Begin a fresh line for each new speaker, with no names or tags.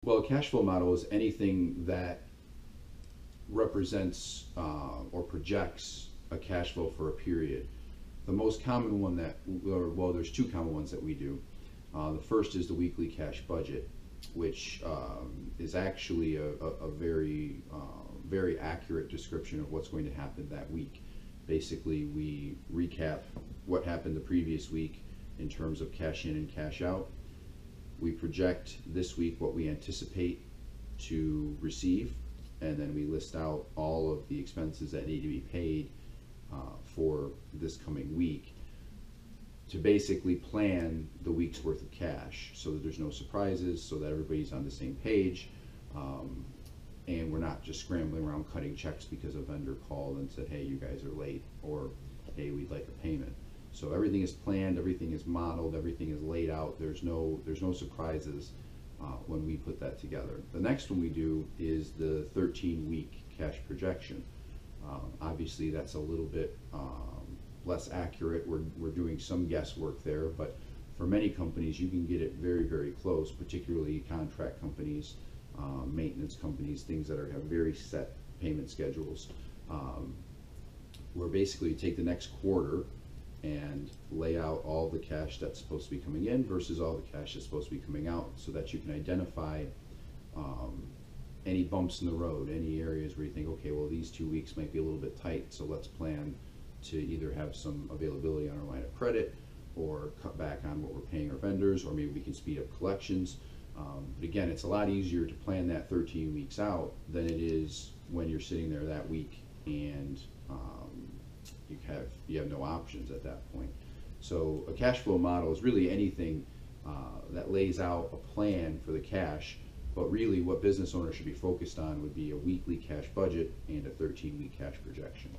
Well, a cash flow model is anything that represents or projects a cash flow for a period. The most common one that, well, there's two common ones that we do. The first is the weekly cash budget, which is actually a very, very accurate description of what's going to happen that week. Basically, we recap what happened the previous week in terms of cash in and cash out. We project this week what we anticipate to receive, and then we list out all of the expenses that need to be paid for this coming week to basically plan the week's worth of cash so that there's no surprises, so that everybody's on the same page, and we're not just scrambling around cutting checks because a vendor called and said, hey, you guys are late, or hey, we'd like a payment. So everything is planned, everything is modeled, everything is laid out. There's no surprises when we put that together. The next one we do is the 13-week cash projection. Obviously, that's a little bit less accurate. We're doing some guesswork there, but for many companies, you can get it very, very close, particularly contract companies, maintenance companies, things that have very set payment schedules. Where basically you take the next quarter and lay out all the cash that's supposed to be coming in versus all the cash that's supposed to be coming out, so that you can identify any bumps in the road, any areas where you think, okay, well, these 2 weeks might be a little bit tight, so let's plan to either have some availability on our line of credit or cut back on what we're paying our vendors, or maybe we can speed up collections. But again, it's a lot easier to plan that 13 weeks out than it is when you're sitting there that week and you have no options at that point. So a cash flow model is really anything that lays out a plan for the cash, but really what business owners should be focused on would be a weekly cash budget and a 13-week cash projection.